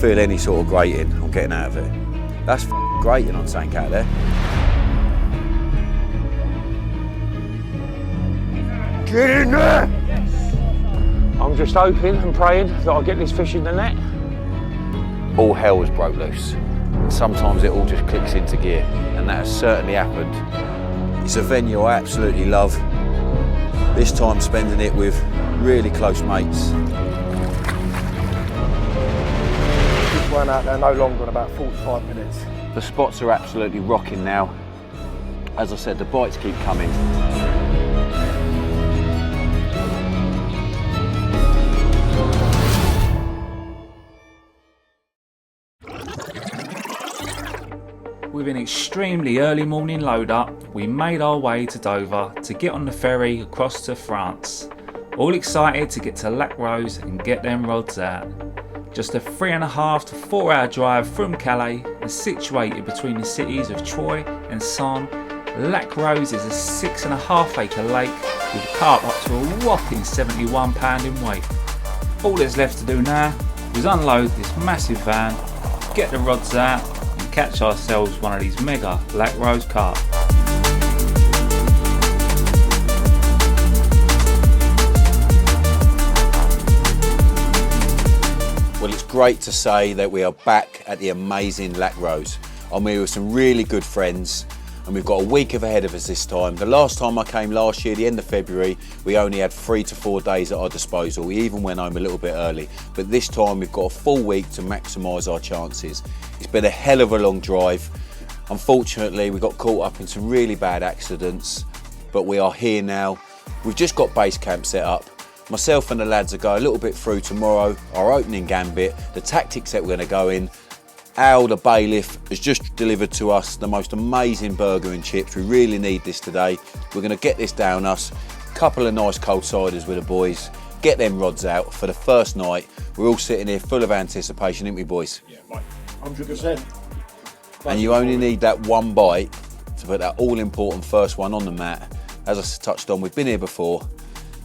feel any sort of grating, I'm getting out of it. That's grating on something out there. Get in there! I'm just hoping and praying that I'll get this fish in the net. All hell has broke loose. Sometimes it all just clicks into gear, and that has certainly happened. It's a venue I absolutely love. This time spending it with really close mates. We've run out there no longer than about 45 minutes. The spots are absolutely rocking now. As I said, the bites keep coming. With an extremely early morning load up, we made our way to Dover to get on the ferry across to France. All excited to get to Lac Rose and get them rods out. Just a 3.5 to 4 hour drive from Calais and situated between the cities of Troyes and Sens, Lac Rose is a 6.5 acre lake with carp up to a whopping 71 pound in weight. All that's left to do now was unload this massive van, get the rods out and catch ourselves one of these mega Lac Rose carp. Well, it's great to say that we are back at the amazing Lac Rose. I'm here with some really good friends and we've got a week ahead of us this time. The last time I came last year, the end of February, we only had 3 to 4 days at our disposal. We even went home a little bit early, but this time we've got a full week to maximise our chances. It's been a hell of a long drive. Unfortunately, we got caught up in some really bad accidents, but we are here now. We've just got base camp set up. Myself and the lads will go a little bit through tomorrow, our opening gambit, the tactics that we're going to go in. Al, the bailiff, has just delivered to us the most amazing burger and chips. We really need this today. We're going to get this down us, a couple of nice cold ciders with the boys, get them rods out for the first night. We're all sitting here full of anticipation, aren't we, boys? Yeah, mate, 100%. And you only need that one bite to put that all-important first one on the mat. As I touched on, we've been here before,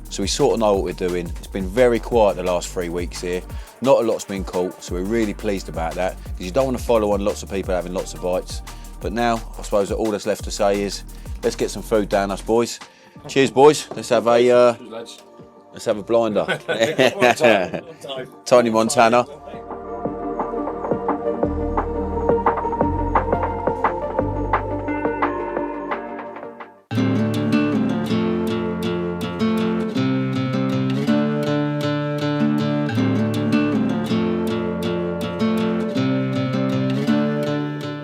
so we sort of know what we're doing. It's been very quiet the last 3 weeks here. Not a lot's been caught, so we're really pleased about that, because you don't want to follow on lots of people having lots of bites. But now, I suppose that all that's left to say is, let's get some food down us, boys. Cheers, boys. Let's have a blinder. Tony Montana.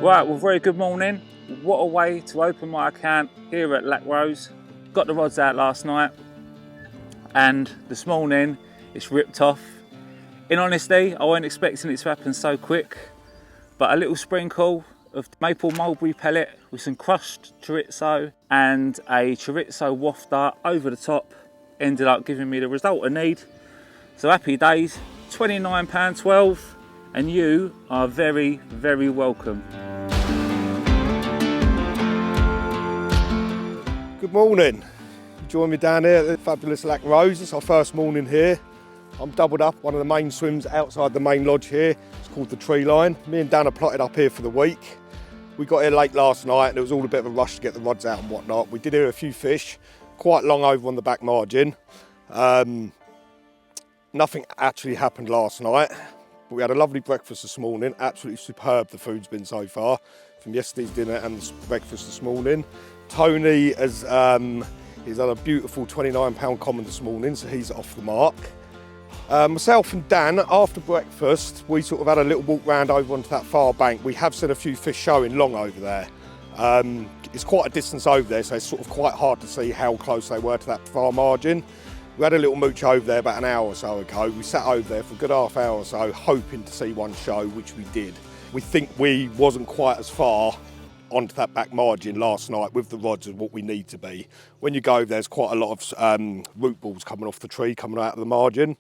Right, well, very good morning. What a way to open my account here at Lac Rose. Got the rods out last night and this morning it's ripped off. In honesty, I wasn't expecting it to happen so quick, but a little sprinkle of maple mulberry pellet with some crushed chorizo and a chorizo wafter over the top ended up giving me the result I need. So happy days, £29.12, and you are very, very welcome. Good morning. You join me down here at the fabulous Lac Rose. It's our first morning here. I'm doubled up, one of the main swims outside the main lodge here. It's called the Tree Line. Me and Dan are plotted up here for the week. We got here late last night and it was all a bit of a rush to get the rods out and whatnot. We did hear a few fish, quite long over on the back margin. Nothing actually happened last night, but we had a lovely breakfast this morning. Absolutely superb the food's been so far, from yesterday's dinner and the breakfast this morning. Tony has he's had a beautiful £29 common this morning, so he's off the mark. Myself and Dan, after breakfast, we sort of had a little walk round over onto that far bank. We have seen a few fish showing long over there. It's quite a distance over there, so it's sort of quite hard to see how close they were to that far margin. We had a little mooch over there about an hour or so ago. We sat over there for a good half hour or so, hoping to see one show, which we did. We think we wasn't quite as far onto that back margin last night with the rods as what we need to be. When you go over, there's quite a lot of root balls coming off the tree, coming out of the margin.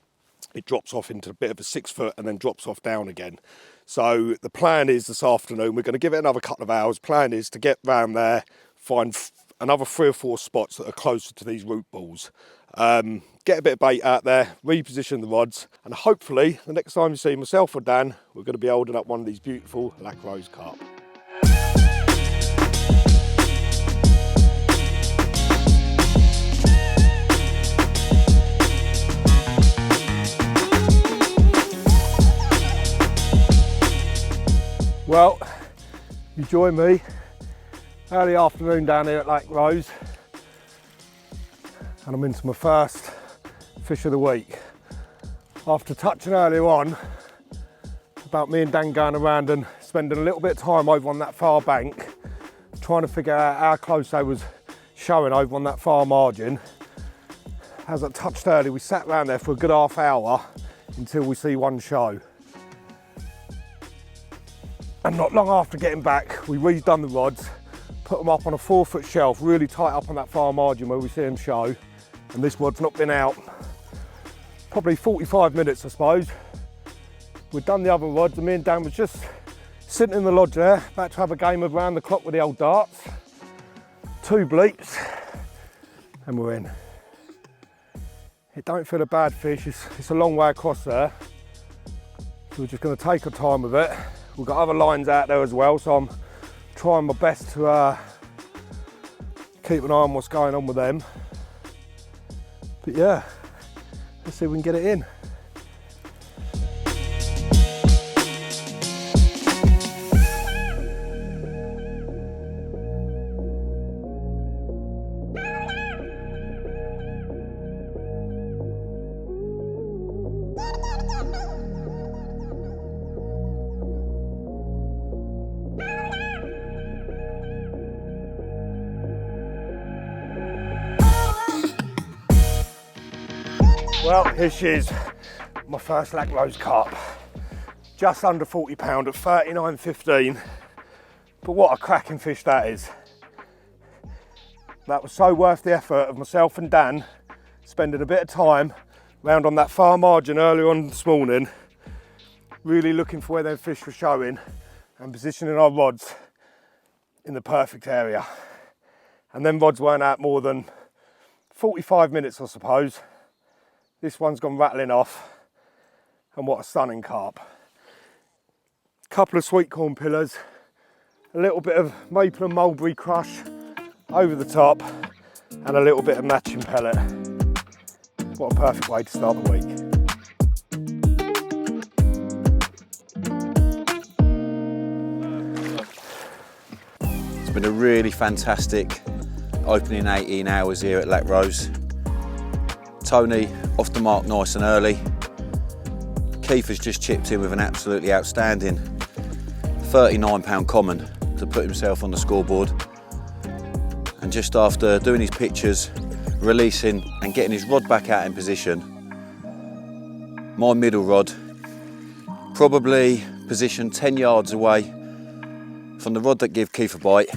It drops off into a bit of a 6 foot and then drops off down again. So the plan is this afternoon, we're going to give it another couple of hours. Plan is to get round there, find another 3 or 4 spots that are closer to these root balls. Get a bit of bait out there, reposition the rods, and hopefully the next time you see myself or Dan, we're going to be holding up one of these beautiful Lac Rose carp. Well, you join me early afternoon down here at Lac Rose, and I'm into my first fish of the week. After touching earlier on about me and Dan going around and spending a little bit of time over on that far bank, trying to figure out how close they was showing over on that far margin. As I touched earlier, we sat around there for a good half hour until we see one show. And not long after getting back, we redone the rods, put them up on a 4-foot shelf, really tight up on that far margin where we see them show. And this rod's not been out probably 45 minutes, I suppose. We'd done the other rods, and me and Dan was just sitting in the lodge there, about to have a game of round the clock with the old darts. 2 bleeps, and we're in. It don't feel a bad fish, it's a long way across there. So we're just gonna take our time with it. We've got other lines out there as well, so I'm trying my best to keep an eye on what's going on with them. But yeah, let's see if we can get it in. Well, here she is, my first Lac Rose carp. Just under 40 pound at 39.15. But what a cracking fish that is. That was so worth the effort of myself and Dan spending a bit of time round on that far margin earlier on this morning, really looking for where them fish were showing and positioning our rods in the perfect area. And them rods weren't out more than 45 minutes, I suppose. This one's gone rattling off, and what a stunning carp. Couple of sweet corn pillars, a little bit of maple and mulberry crush over the top, and a little bit of matching pellet. What a perfect way to start the week. It's been a really fantastic opening 18 hours here at Lac Rose. Tony off the mark nice and early. Keith has just chipped in with an absolutely outstanding £39 common to put himself on the scoreboard. And just after doing his pictures, releasing and getting his rod back out in position, my middle rod probably positioned 10 yards away from the rod that gave Keith a bite.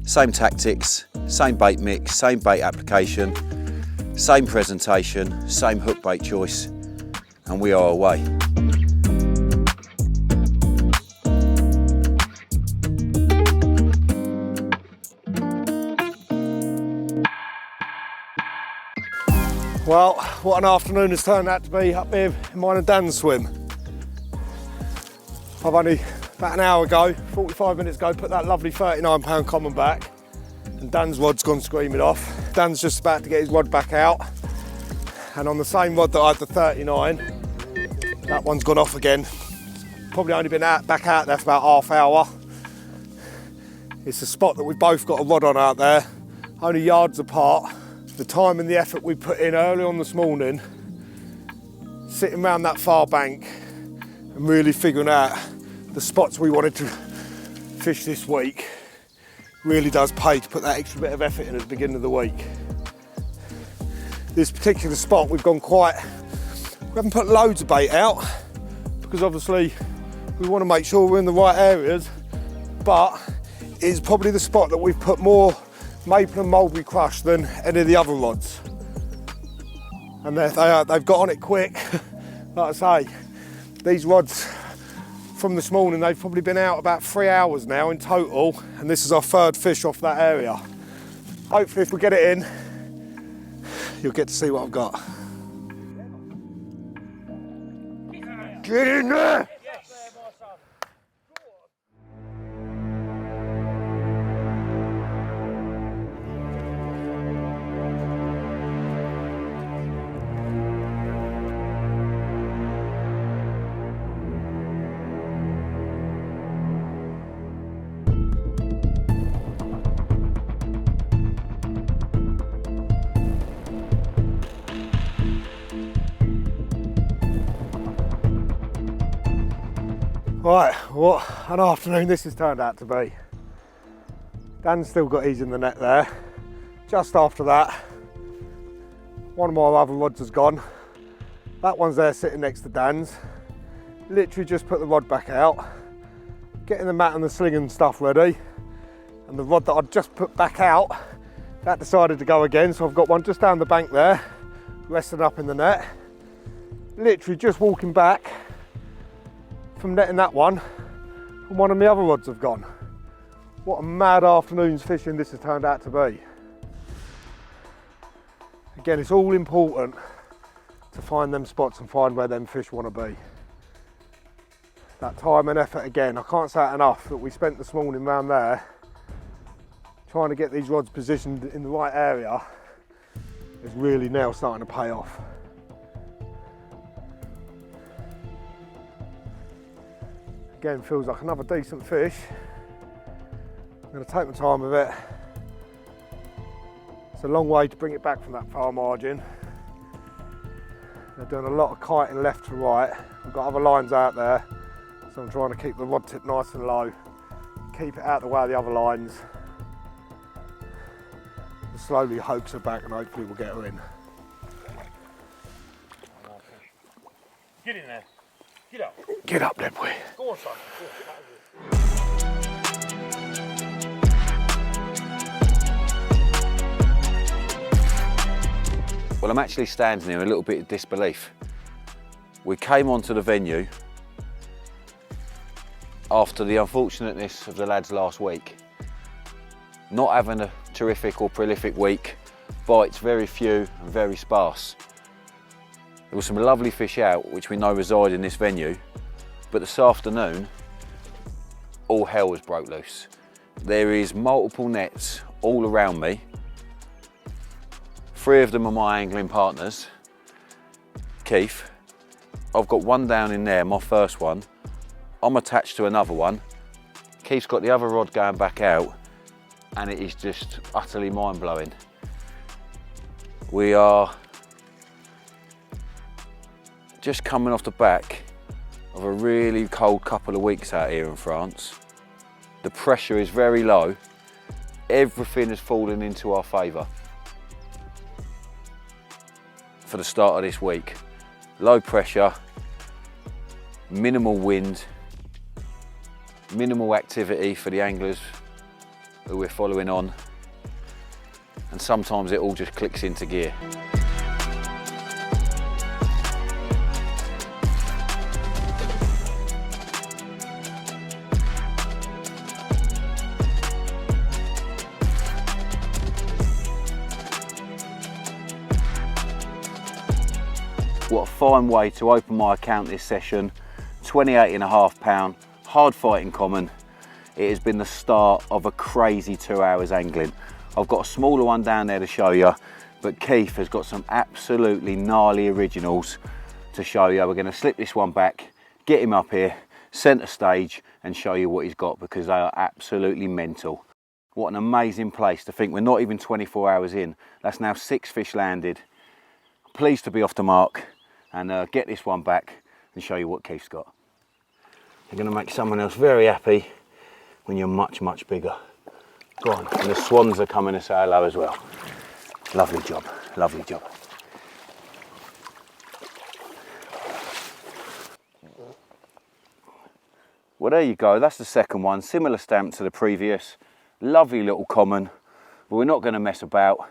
Same tactics, same bait mix, same bait application, same presentation, same hook bait choice, and we are away. Well, what an afternoon has turned out to be up here in mine and Dan's swim. I've only, about an hour ago, 45 minutes ago, put that lovely £39 common back, and Dan's rod's gone screaming off. Dan's just about to get his rod back out, and on the same rod that I had the 39, that one's gone off again. Probably only been back out there for about half hour. It's a spot that we've both got a rod on out there, only yards apart. The time and the effort we put in early on this morning, sitting around that far bank and really figuring out the spots we wanted to fish this week, really does pay to put that extra bit of effort in at the beginning of the week. This particular spot we haven't put loads of bait out, because obviously we want to make sure we're in the right areas, but it's probably the spot that we've put more maple and mulberry crush than any of the other rods. And they've got on it quick. Like I say, these rods from this morning, they've probably been out about 3 hours now in total, and this is our third fish off that area. Hopefully if we get it in, you'll get to see what I've got. Get in there! Right, what an afternoon this has turned out to be. Dan's still got his in the net there. Just after that, one of my other rods has gone. That one's there sitting next to Dan's. Literally just put the rod back out, getting the mat and the sling and stuff ready. And the rod that I'd just put back out, that decided to go again. So I've got one just down the bank there, resting up in the net. Literally just walking back from netting that one, and one of my other rods have gone. What a mad afternoon's fishing this has turned out to be. Again, it's all important to find them spots and find where them fish want to be. That time and effort again, I can't say it enough, that we spent this morning round there trying to get these rods positioned in the right area is really now starting to pay off. Again, feels like another decent fish. I'm going to take my time with it. It's a long way to bring it back from that far margin. They're doing a lot of kiting left to right. We've got other lines out there, so I'm trying to keep the rod tip nice and low, keep it out the way of the other lines. And slowly hoax her back and hopefully we'll get her in. Get in there. Get up. Get up there, boy. Go on, son. Well, I'm actually standing here in a little bit of disbelief. We came onto the venue after the unfortunateness of the lads last week. Not having a terrific or prolific week, bites very few and very sparse. There were some lovely fish out, which we know reside in this venue, but this afternoon, all hell has broke loose. There is multiple nets all around me. 3 of them are my angling partners. Keith, I've got one down in there, my first one. I'm attached to another one. Keith's got the other rod going back out, and it is just utterly mind-blowing. We are just coming off the back of a really cold couple of weeks out here in France. The pressure is very low. Everything has fallen into our favour for the start of this week. Low pressure, minimal wind, minimal activity for the anglers who we're following on, and sometimes it all just clicks into gear. What a fine way to open my account this session. 28.5 hard fighting common. It has been the start of a crazy 2 hours angling. I've got a smaller one down there to show you, but Keith has got some absolutely gnarly originals to show you. We're going to slip this one back, get him up here, centre stage, and show you what he's got, because they are absolutely mental. What an amazing place to think we're not even 24 hours in. That's now 6 fish landed. Pleased to be off the mark and get this one back and show you what Keith's got. You're going to make someone else very happy when you're much, much bigger. Go on, and the swans are coming to say hello as well. Lovely job, lovely job. Well, there you go, that's the second one. Similar stamp to the previous. Lovely little common, but we're not going to mess about.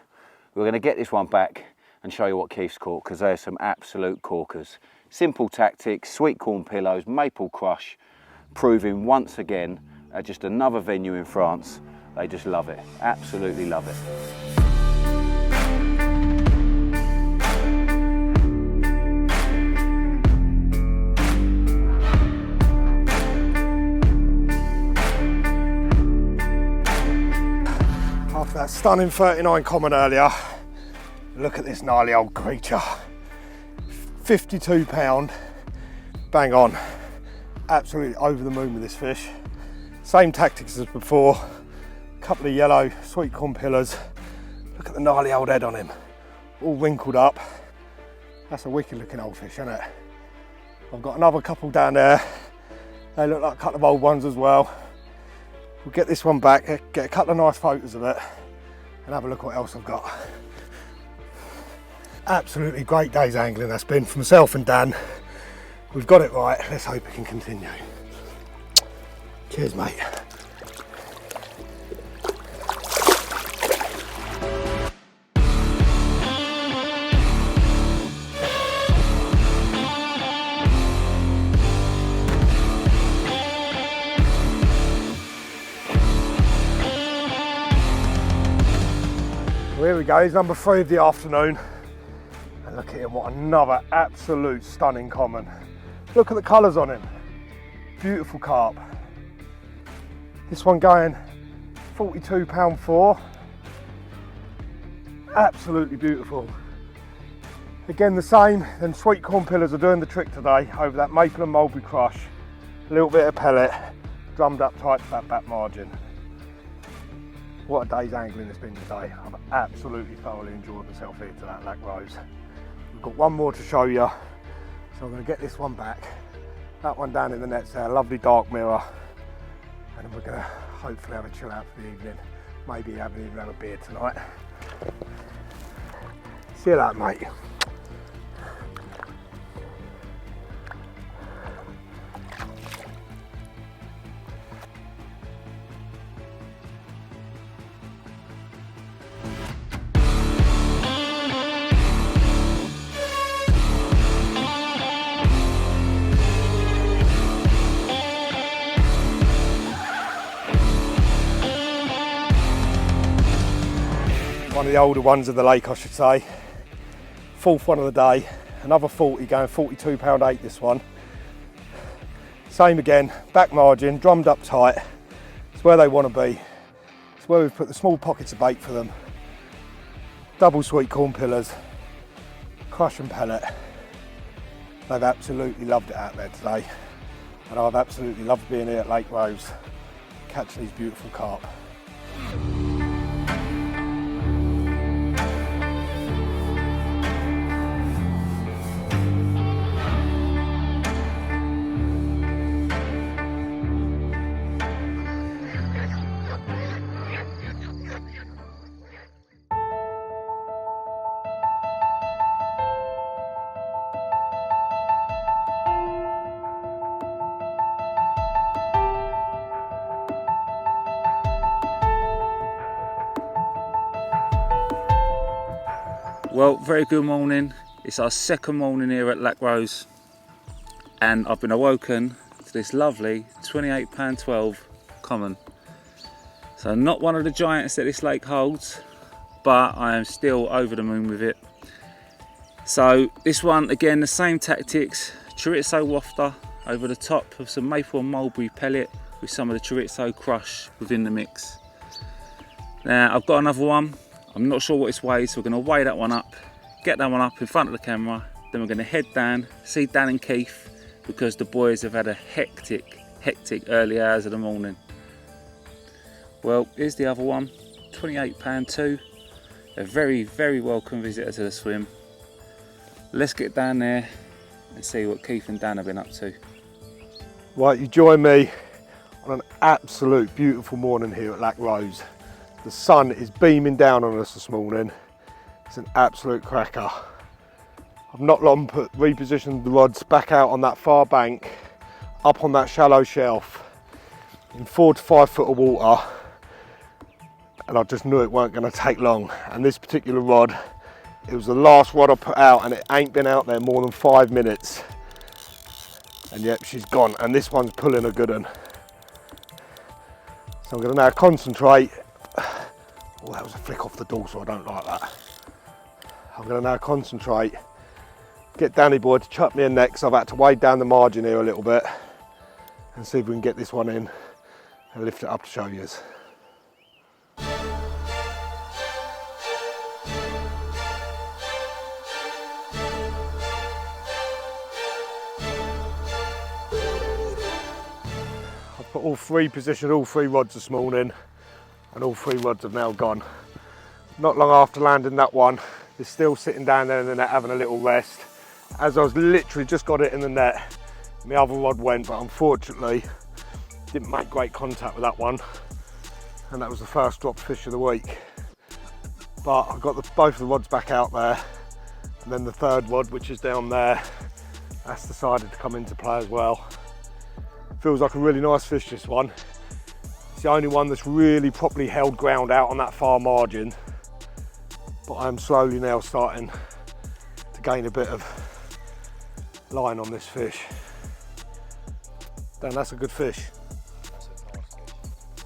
We're going to get this one back and show you what Keith's caught, because there's some absolute corkers. Simple tactics, sweet corn pillows, maple crush, proving once again at just another venue in France They just love it, absolutely love it. After that stunning 39 common earlier, look at this gnarly old creature. 52 pound, bang on. Absolutely over the moon with this fish. Same tactics as before. Couple of yellow sweet corn pillars. Look at the gnarly old head on him. All wrinkled up. That's a wicked looking old fish, isn't it? I've got another couple down there. They look like a couple of old ones as well. We'll get this one back, get a couple of nice photos of it, and have a look what else I've got. Absolutely great day's angling that's been for myself and Dan. We've got it right, let's hope it can continue. Cheers, mate. Here we go, he's number 3 of the afternoon. And look at him, what another absolute stunning common. Look at the colours on him. Beautiful carp. This one going £42.4. Absolutely beautiful. Again the same, then sweet corn pillars are doing the trick today over that maple and mulberry crush. A little bit of pellet, drummed up tight to that back margin. What a day's angling it's been today. I've absolutely thoroughly enjoyed myself here to that Lac Rose. We've got one more to show you, so I'm going to get this one back. That one down in the net's there, a lovely dark mirror. And then we're going to hopefully have a chill out for the evening. Maybe even have a beer tonight. See you later, mate. One of the older ones of the lake, I should say. 4th one of the day, another 40, going £42.8 this one. Same again, back margin, drummed up tight. It's where they want to be. It's where we've put the small pockets of bait for them. Double sweet corn pillars, crush and pellet. They've absolutely loved it out there today. And I've absolutely loved being here at Lac Rose, catching these beautiful carp. Well, very good morning. It's our second morning here at Lac Rose, and I've been awoken to this lovely £28.12 common. So not one of the giants that this lake holds, but I am still over the moon with it. So this one, again, the same tactics, chorizo wafter over the top of some maple and mulberry pellet with some of the chorizo crush within the mix. Now I've got another one. I'm not sure what it's weighed, so we're going to weigh that one up, get that one up in front of the camera, then we're going to head down, see Dan and Keith, because the boys have had a hectic early hours of the morning. Well, here's the other one, £28.2, a very welcome visitor to the swim. Let's get down there and see what Keith and Dan have been up to. Right, you join me on an absolute beautiful morning here at Lac Rose. The sun is beaming down on us this morning. It's an absolute cracker. I've not long repositioned the rods back out on that far bank, up on that shallow shelf, in 4 to 5 foot of water, and I just knew it weren't going to take long. And this particular rod, it was the last rod I put out, and it ain't been out there more than 5 minutes. And yep, she's gone, and this one's pulling a good one. So I'm going to now concentrate Oh, that was a flick off the dorsal, I don't like that. I'm going to now concentrate, get Danny boy to chuck me a net, because I've had to wade down the margin here a little bit and see if we can get this one in and lift it up to show you. I've put positioned all three rods this morning, and all three rods have now gone. Not long after landing that one, they're still sitting down there in the net having a little rest. As I was literally just got it in the net, my other rod went, but unfortunately didn't make great contact with that one, and that was the first drop fish of the week. But I got both of the rods back out there, and then the third rod, which is down there, that's decided to come into play as well. Feels like a really nice fish, this one. It's the only one that's really properly held ground out on that far margin, but I'm slowly now starting to gain a bit of line on this fish. Dan, that's a good fish. That's a nice fish.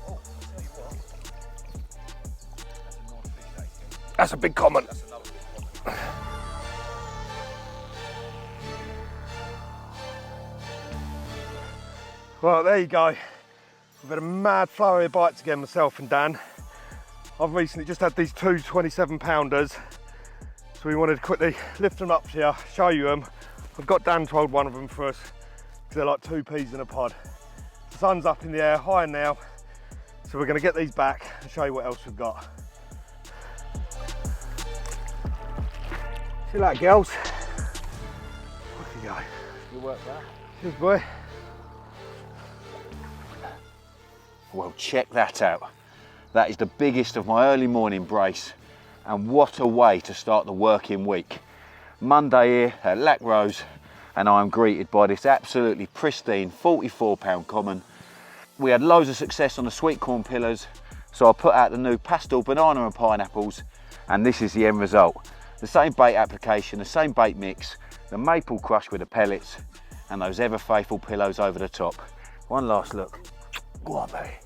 Oh, I'll tell you what. That's a nice fish, that is. That's a big common. That's another big common. Well, there you go. We've had a mad flurry of bites again, myself and Dan. I've recently just had these two 27-pounders, so we wanted to quickly lift them up here, show you them. I've got Dan to hold one of them for us, because they're like 2 peas in a pod. The sun's up in the air, high now, so we're going to get these back and show you what else we've got. See that, girls? Off you go. Good work, that. Cheers, boy. Well, check that out. That is the biggest of my early morning brace, and what a way to start the working week. Monday here at Lac Rose, and I'm greeted by this absolutely pristine 44-pound common. We had loads of success on the sweet corn pillars, so I put out the new pastel banana and pineapples, and this is the end result. The same bait application, the same bait mix, the maple crush with the pellets, and those ever faithful pillows over the top. One last look. Go on, mate.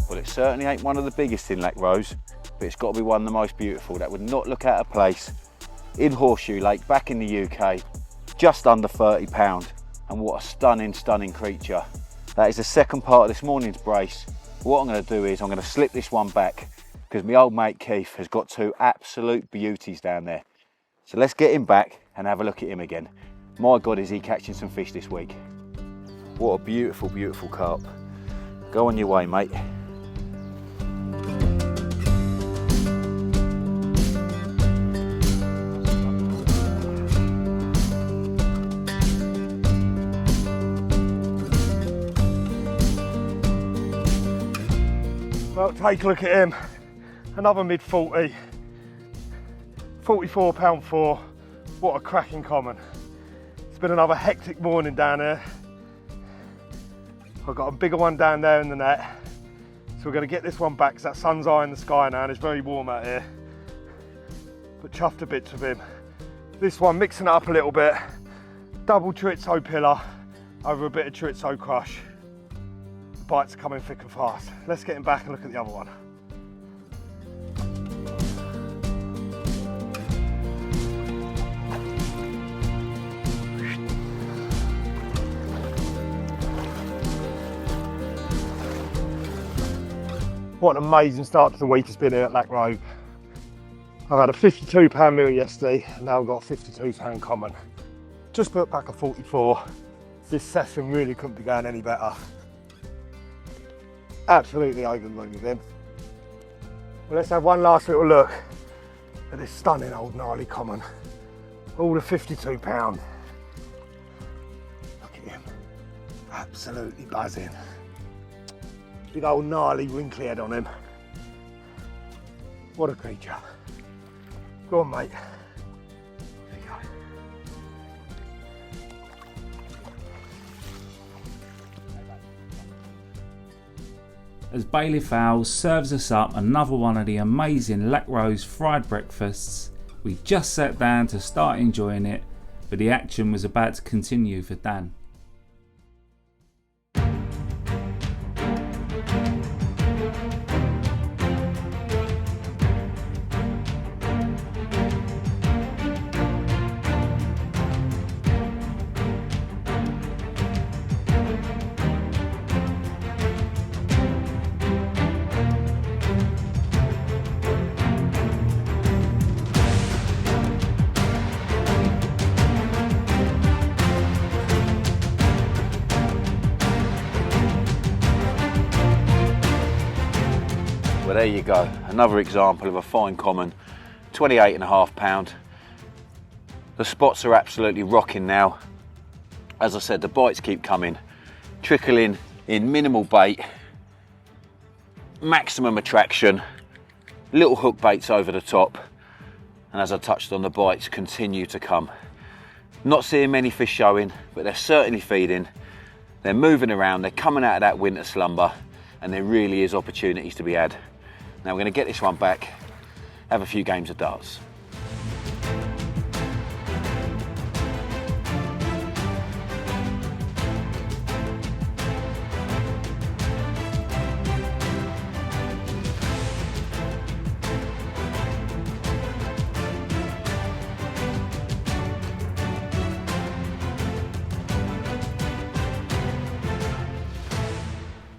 Well, it certainly ain't one of the biggest in Lac Rose, but it's got to be one of the most beautiful. That would not look out of place in Horseshoe Lake, back in the UK, just under 30 pound, and what a stunning, stunning creature. That is the second part of this morning's brace. What I'm going to do is I'm going to slip this one back, because my old mate Keith has got 2 absolute beauties down there. So let's get him back and have a look at him again. My God, is he catching some fish this week. What a beautiful, beautiful carp. Go on your way, mate. Well, take a look at him. Another mid-40, 44 pound 4. What a cracking common. It's been another hectic morning down here. I've got a bigger one down there in the net, so we're going to get this one back, because that sun's high in the sky now and it's very warm out here. But chuffed to bits with him. This one, mixing it up a little bit, double chorizo pillar over a bit of chorizo crush. The bites are coming thick and fast. Let's get him back and look at the other one. What an amazing start to the week it's been here at Lac Rose. I've had a 52 pound meal yesterday, and now I've got a 52 pound common. Just put back a 44. This session really couldn't be going any better. Absolutely over the moon with him. Well, let's have one last little look at this stunning old gnarly common. All the 52 pound. Look at him, absolutely buzzing. Big old gnarly wrinkly head on him. What a creature. Go on, mate. There you go. As Bailey Fowles serves us up another one of the amazing Lac Rose fried breakfasts, we just sat down to start enjoying it, but the action was about to continue for Dan. Well, there you go, another example of a fine common, 28.5 pound. The spots are absolutely rocking now. As I said, the bites keep coming, trickling in minimal bait, maximum attraction, little hook baits over the top, and as I touched on, the bites continue to come. Not seeing many fish showing, but they're certainly feeding. They're moving around, they're coming out of that winter slumber, and there really is opportunities to be had. Now we're going to get this one back, have a few games of darts.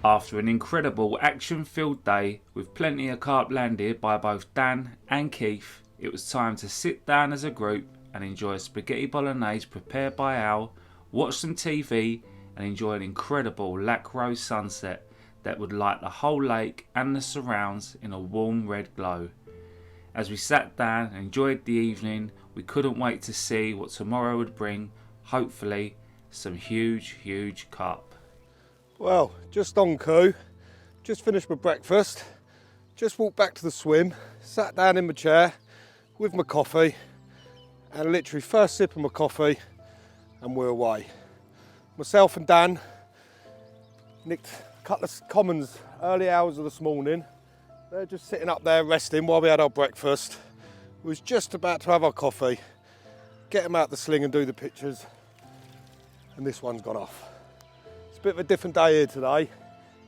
After an incredible action-filled day with plenty of carp landed by both Dan and Keith, it was time to sit down as a group and enjoy a spaghetti bolognese prepared by Al, watch some TV and enjoy an incredible Lac Rose sunset that would light the whole lake and the surrounds in a warm red glow. As we sat down and enjoyed the evening, we couldn't wait to see what tomorrow would bring, hopefully some huge carp. Well, just on cue, just finished my breakfast, just walked back to the swim, sat down in my chair with my coffee, and literally first sip of my coffee and we're away. Myself and Dan nicked a couple of commons early hours of this morning. They're just sitting up there resting while we had our breakfast. We was just about to have our coffee, get them out the sling and do the pictures, and this one's gone off. A bit of a different day here today.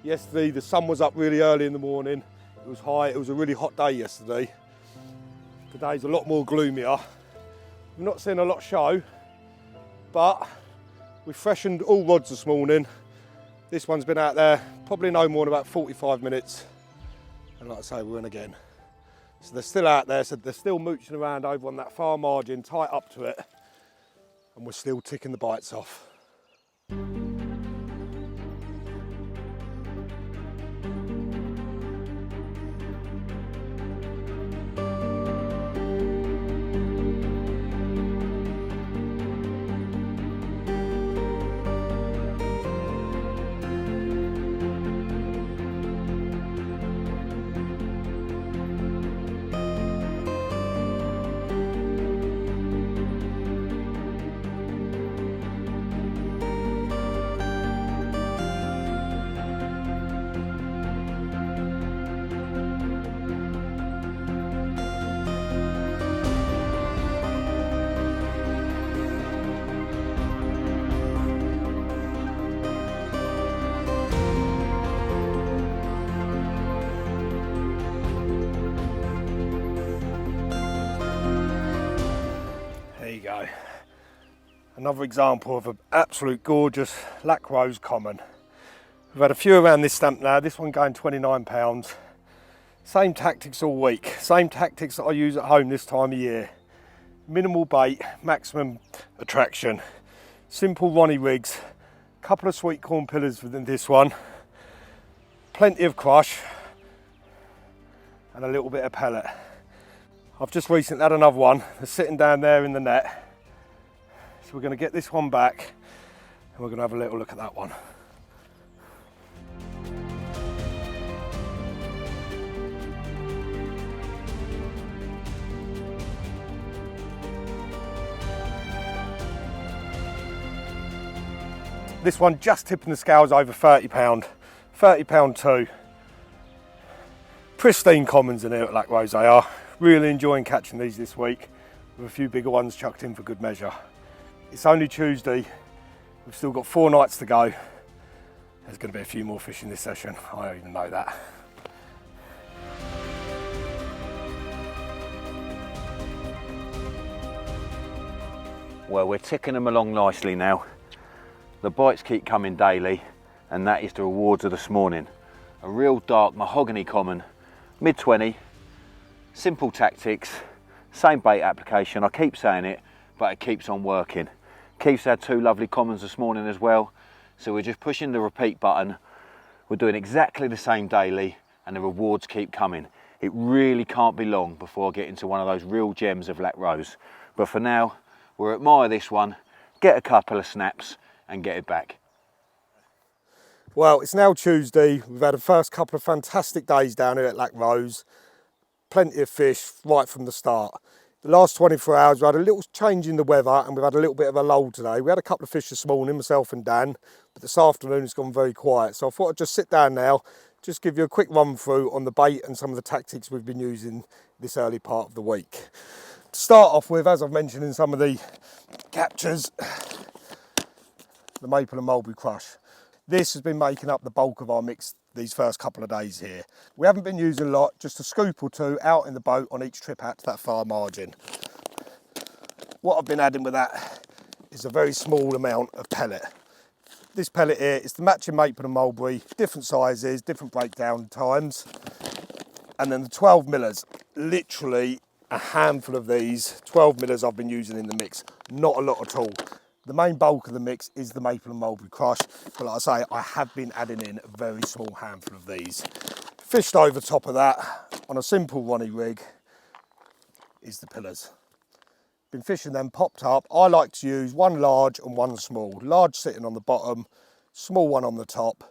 Yesterday the sun was up really early in the morning. It was high, it was a really hot day yesterday. Today's a lot more gloomier. We've not seen a lot show, but we freshened all rods this morning. This one's been out there probably no more than about 45 minutes. And like I say, we're in again. So they're still out there, so they're still mooching around over on that far margin, tight up to it. And we're still ticking the bites off. Go. Another example of an absolute gorgeous Lac Rose common. We've had a few around this stamp now, this one going £29. Same tactics all week, same tactics that I use at home this time of year. Minimal bait, maximum attraction. Simple Ronnie rigs, couple of sweet corn pillars within this one, plenty of crush and a little bit of pellet. I've just recently had another one. They're sitting down there in the net. So we're going to get this one back and we're going to have a little look at that one. This one just tipping the scales over £30. £30 too. Pristine commons in here at Lac Rose they are. Really enjoying catching these this week with a few bigger ones chucked in for good measure. It's only Tuesday. We've still got 4 nights to go. There's going to be a few more fish in this session. I even know that. Well, we're ticking them along nicely now. The bites keep coming daily, and that is the rewards of this morning. A real dark mahogany common, mid-20, simple tactics, same bait application. I keep saying it, but it keeps on working. Keith's had 2 lovely commons this morning as well, so we're just pushing the repeat button. We're doing exactly the same daily, and the rewards keep coming. It really can't be long before I get into one of those real gems of Lac Rose. But for now, we'll admire this one, get a couple of snaps, and get it back. Well, it's now Tuesday. We've had the first couple of fantastic days down here at Lac Rose. Plenty of fish right from the start. The last 24 hours we had a little change in the weather and we've had a little bit of a lull today. We had a couple of fish this morning, myself and Dan, but this afternoon it's gone very quiet. So I thought I'd just sit down now, just give you a quick run through on the bait and some of the tactics we've been using this early part of the week. To start off with, as I've mentioned in some of the captures, the maple and mulberry crush. This has been making up the bulk of our mix these first couple of days here. We haven't been using a lot, just a scoop or 2 out in the boat on each trip out to that far margin. What I've been adding with that is a very small amount of pellet. This pellet here is the matching maple and mulberry, different sizes, different breakdown times. And then the 12 millers, literally a handful of these 12 millers I've been using in the mix, not a lot at all. The main bulk of the mix is the maple and mulberry crush, but like I say, I have been adding in a very small handful of these. Fished over top of that on a simple Ronnie rig is the pillars. Been fishing them popped up. I like to use 1 large and 1 small. Large sitting on the bottom, small one on the top.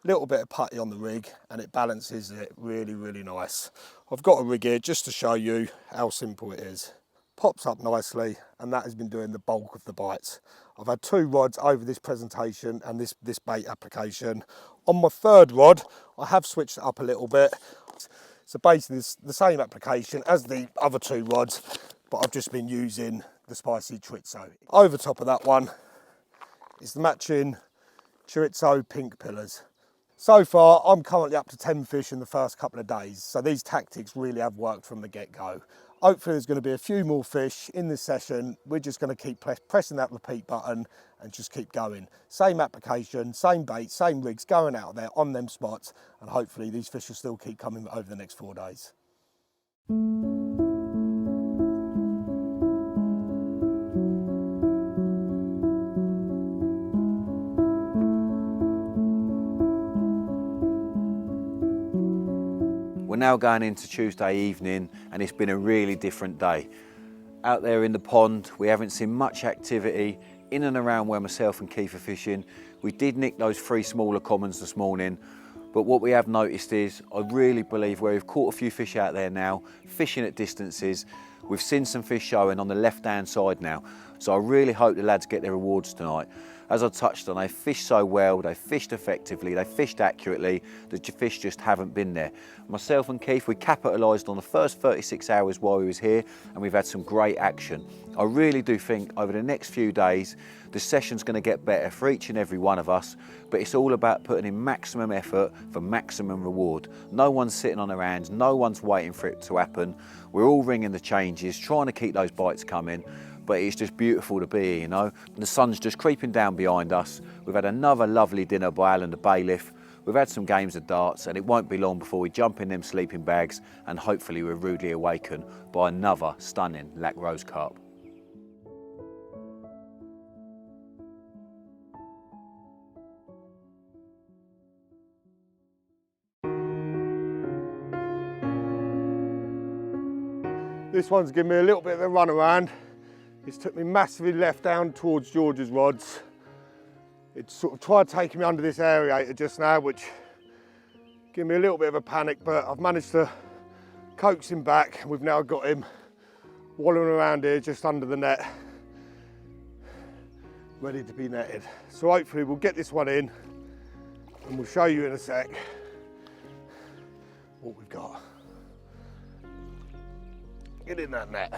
Little bit of putty on the rig and it balances it really, really nice. I've got a rig here just to show you how simple it is. Pops up nicely and that has been doing the bulk of the bites. I've had 2 rods over this presentation and this bait application. On my 3rd rod, I have switched it up a little bit. So basically it's the same application as the other 2 rods, but I've just been using the spicy chorizo. Over top of that one is the matching chorizo pink pillars. So far, I'm currently up to 10 fish in the first couple of days, so these tactics really have worked from the get-go. Hopefully there's going to be a few more fish in this session. We're just going to keep pressing that repeat button and just keep going. Same application, same bait, same rigs going out there on them spots, and hopefully these fish will still keep coming over the next 4 days. We're now going into Tuesday evening and it's been a really different day. Out there in the pond, we haven't seen much activity in and around where myself and Keith are fishing. We did nick those 3 smaller commons this morning, but what we have noticed is, I really believe where we've caught a few fish out there now, fishing at distances, we've seen some fish showing on the left-hand side now. So I really hope the lads get their rewards tonight. As I touched on, they fished so well, they fished effectively, they fished accurately, the fish just haven't been there. Myself and Keith, we capitalised on the first 36 hours while we was here and we've had some great action. I really do think over the next few days, the session's going to get better for each and every one of us, but it's all about putting in maximum effort for maximum reward. No one's sitting on their hands, no one's waiting for it to happen. We're all ringing the changes, trying to keep those bites coming. But it's just beautiful to be here, you know. The sun's just creeping down behind us. We've had another lovely dinner by Alan the bailiff. We've had some games of darts and it won't be long before we jump in them sleeping bags and hopefully we're rudely awakened by another stunning Lac Rose carp. This one's given me a little bit of a run around. It's took me massively left down towards George's rods. It sort of tried taking me under this aerator just now, which gave me a little bit of a panic, but I've managed to coax him back. We've now got him wallowing around here just under the net, ready to be netted. So hopefully we'll get this one in and we'll show you in a sec what we've got. Get in that net.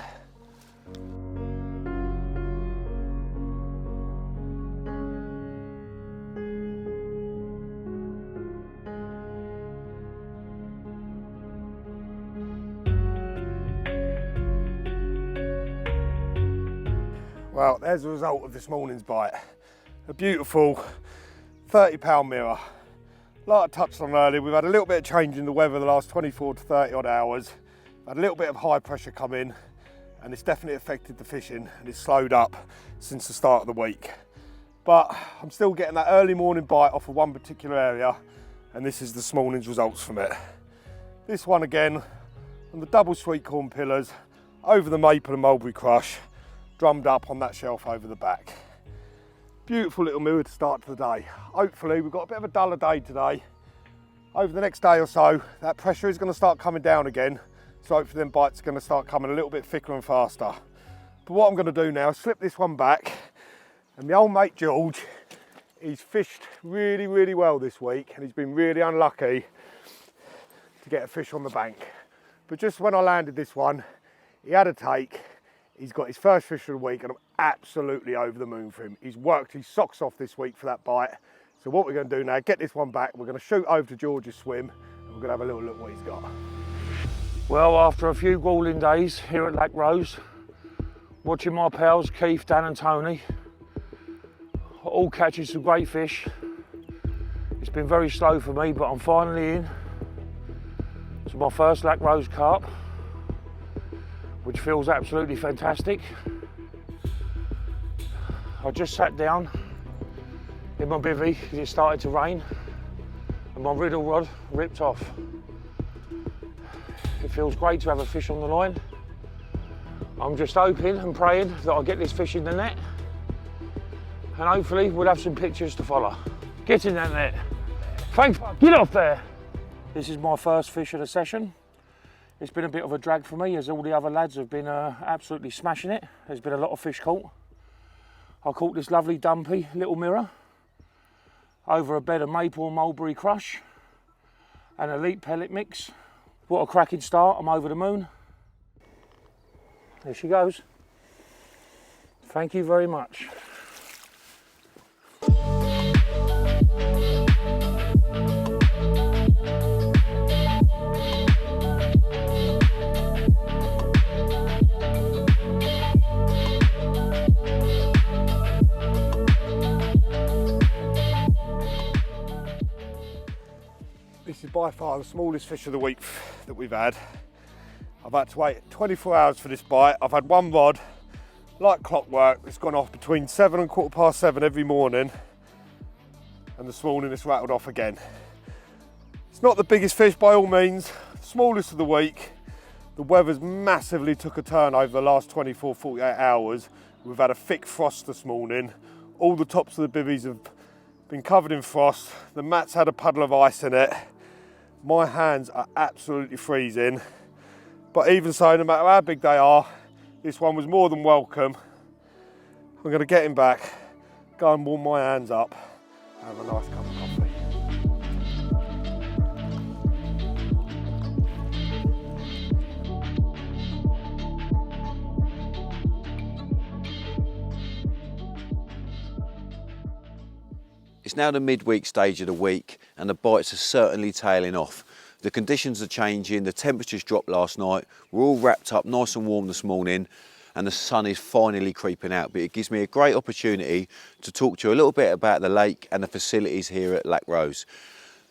Well, there's the result of this morning's bite. A beautiful 30-pound mirror. Like I touched on earlier, we've had a little bit of change in the weather the last 24 to 30 odd hours. Had a little bit of high pressure come in, and it's definitely affected the fishing, and it's slowed up since the start of the week. But I'm still getting that early morning bite off of one particular area, and this is this morning's results from it. This one again, on the double sweet corn pillars, over the maple and mulberry crush, drummed up on that shelf over the back. Beautiful little mirror to start to the day. Hopefully we've got a bit of a duller day today. Over the next day or so, that pressure is going to start coming down again, so hopefully them bites are going to start coming a little bit thicker and faster. But what I'm going to do now is slip this one back, and my old mate George, he's fished really, really well this week, and he's been really unlucky to get a fish on the bank. But just when I landed this one, he had a take. He's got his first fish of the week, and I'm absolutely over the moon for him. He's worked his socks off this week for that bite. So what we're going to do now, get this one back, we're going to shoot over to George's swim, and we're going to have a little look what he's got. Well, after a few grueling days here at Lac Rose, watching my pals Keith, Dan and Tony all catching some great fish. It's been very slow for me, but I'm finally in. It's my first Lac Rose carp, which feels absolutely fantastic. I just sat down in my bivvy because it started to rain, and my riddle rod ripped off. It feels great to have a fish on the line. I'm just hoping and praying that I get this fish in the net, and hopefully we'll have some pictures to follow. Get in that net. Thank fuck, get off there. This is my first fish of the session. It's been a bit of a drag for me, as all the other lads have been absolutely smashing it. There's been a lot of fish caught. I caught this lovely dumpy little mirror over a bed of maple and mulberry crush and elite pellet mix. What a cracking start, I'm over the moon. There she goes. Thank you very much. This is by far the smallest fish of the week that we've had. I've had to wait 24 hours for this bite. I've had one rod, like clockwork, it's gone off between 7 and 7:15 every morning, and this morning it's rattled off again. It's not the biggest fish by all means, smallest of the week. The weather's massively took a turn over the last 24, 48 hours. We've had a thick frost this morning. All the tops of the bivvies have been covered in frost. The mat's had a puddle of ice in it. My hands are absolutely freezing. But even so, no matter how big they are, this one was more than welcome. I'm going to get him back, go and warm my hands up, have a nice cup of coffee. It's now the midweek stage of the week, and the bites are certainly tailing off. The conditions are changing, the temperatures dropped last night, we're all wrapped up nice and warm this morning, and the sun is finally creeping out. But it gives me a great opportunity to talk to you a little bit about the lake and the facilities here at Lac Rose.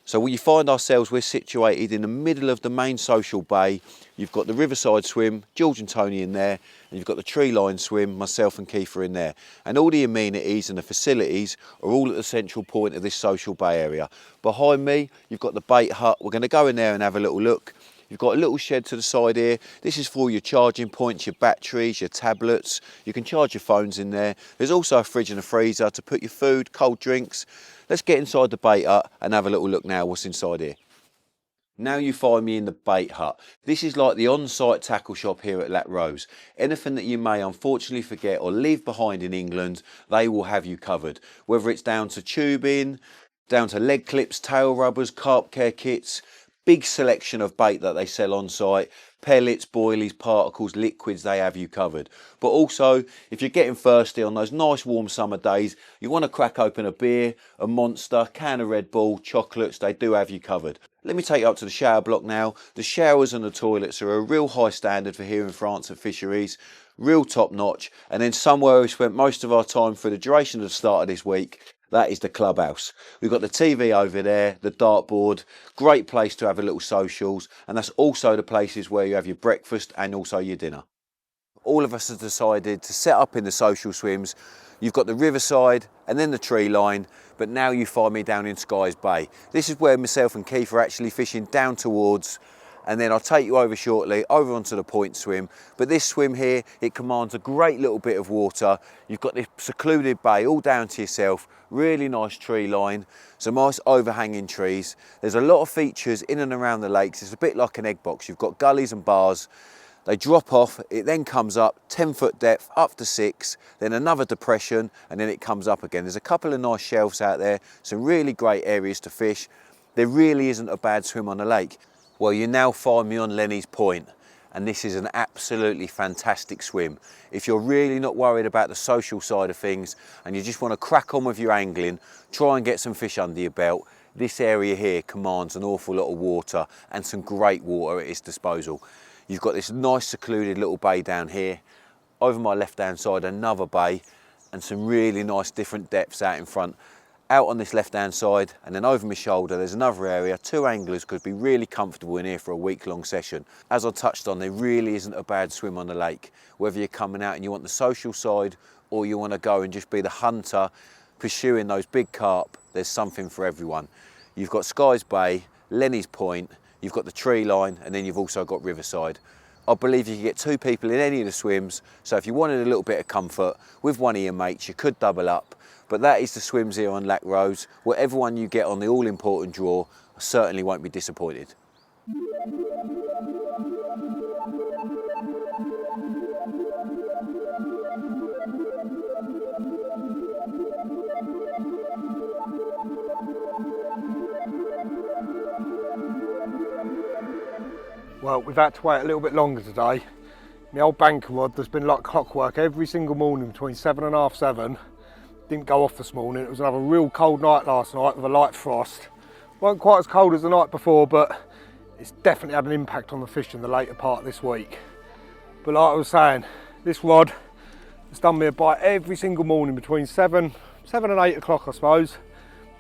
So we find ourselves, we're situated in the middle of the main social bay. You've got the riverside swim, George and Tony in there, and you've got the tree line swim, myself and Keith are in there. And all the amenities and the facilities are all at the central point of this social bay area. Behind me, you've got the bait hut. We're going to go in there and have a little look. You've got a little shed to the side here. This is for your charging points, your batteries, your tablets. You can charge your phones in there. There's also a fridge and a freezer to put your food, cold drinks. Let's get inside the bait hut and have a little look now what's inside here. Now you find me in the bait hut. This is like the on-site tackle shop here at Lac Rose. Anything that you may unfortunately forget or leave behind in England, they will have you covered. Whether it's down to tubing, down to leg clips, tail rubbers, carp care kits, big selection of bait that they sell on site, pellets, boilies, particles, liquids, they have you covered. But also, if you're getting thirsty on those nice warm summer days, you want to crack open a beer, a Monster, can of Red Bull, chocolates, they do have you covered. Let me take you up to the shower block now. The showers and the toilets are a real high standard for here in France at fisheries, real top notch. And then somewhere we spent most of our time for the duration of the start of this week, that is the clubhouse. We've got the TV over there, the dartboard, great place to have a little socials, and that's also the places where you have your breakfast and also your dinner. All of us have decided to set up in the social swims. You've got the riverside and then the tree line, but now you find me down in Skies Bay. This is where myself and Keith are actually fishing down towards, and then I'll take you over shortly, over onto the point swim. But this swim here, it commands a great little bit of water. You've got this secluded bay all down to yourself, really nice tree line, some nice overhanging trees. There's a lot of features in and around the lakes. It's a bit like an egg box. You've got gullies and bars. They drop off, it then comes up 10-foot depth up to 6, then another depression, and then it comes up again. There's a couple of nice shelves out there, some really great areas to fish. There really isn't a bad swim on the lake. Well, you now find me on Lenny's Point, and this is an absolutely fantastic swim. If you're really not worried about the social side of things and you just want to crack on with your angling, try and get some fish under your belt, this area here commands an awful lot of water and some great water at its disposal. You've got this nice secluded little bay down here. Over my left hand side, another bay and some really nice different depths out in front. Out on this left hand side and then over my shoulder there's another area. 2 anglers could be really comfortable in here for a week-long session. As I touched on, there really isn't a bad swim on the lake. Whether you're coming out and you want the social side or you want to go and just be the hunter pursuing those big carp, there's something for everyone. You've got Skies Bay, Lenny's Point, you've got the tree line, and then you've also got Riverside. I believe you can get 2 people in any of the swims, so if you wanted a little bit of comfort with one of your mates, you could double up. But that is the swims here on Lac Rose. Whatever one you get on the all-important draw, I certainly won't be disappointed. Well, we've had to wait a little bit longer today. My old banker rod, there's been like clockwork every single morning between 7 and half 7. Didn't go off this morning. It was another real cold night last night with a light frost. Wasn't quite as cold as the night before, but it's definitely had an impact on the fish in the later part of this week. But like I was saying, this rod has done me a bite every single morning between 7 and 8 o'clock, I suppose.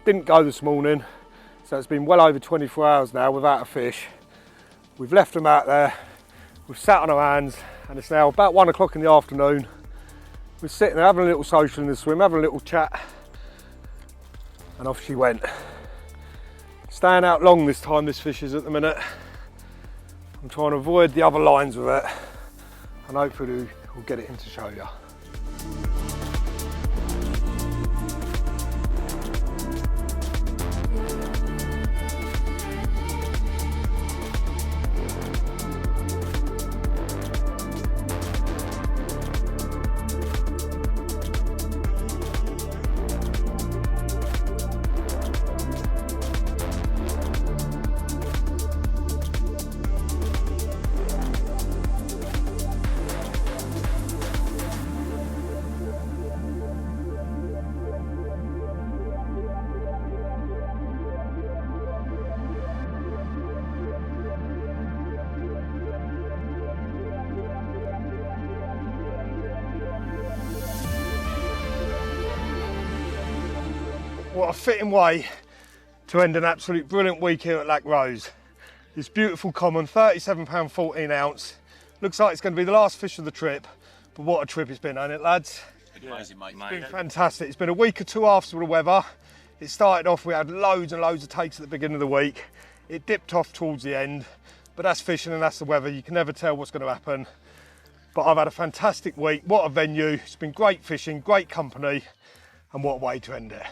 Didn't go this morning, so it's been well over 24 hours now without a fish. We've left them out there, we've sat on our hands, and it's now about 1 o'clock in the afternoon. We're sitting there having a little social in the swim, having a little chat, and off she went. Staying out long this time, this fish is at the minute. I'm trying to avoid the other lines with it, and hopefully we'll get it in to show you. What a fitting way to end an absolute brilliant week here at Lac Rose. This beautiful common, £37 14 ounce. Looks like it's going to be the last fish of the trip, but what a trip it's been, ain't it, lads? Amazing, mate. It's been fantastic. It's been a week or two after the weather. It started off, we had loads and loads of takes at the beginning of the week. It dipped off towards the end, but that's fishing and that's the weather. You can never tell what's going to happen. But I've had a fantastic week. What a venue. It's been great fishing, great company, and what a way to end it.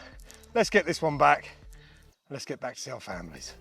Let's get this one back and let's get back to see our families.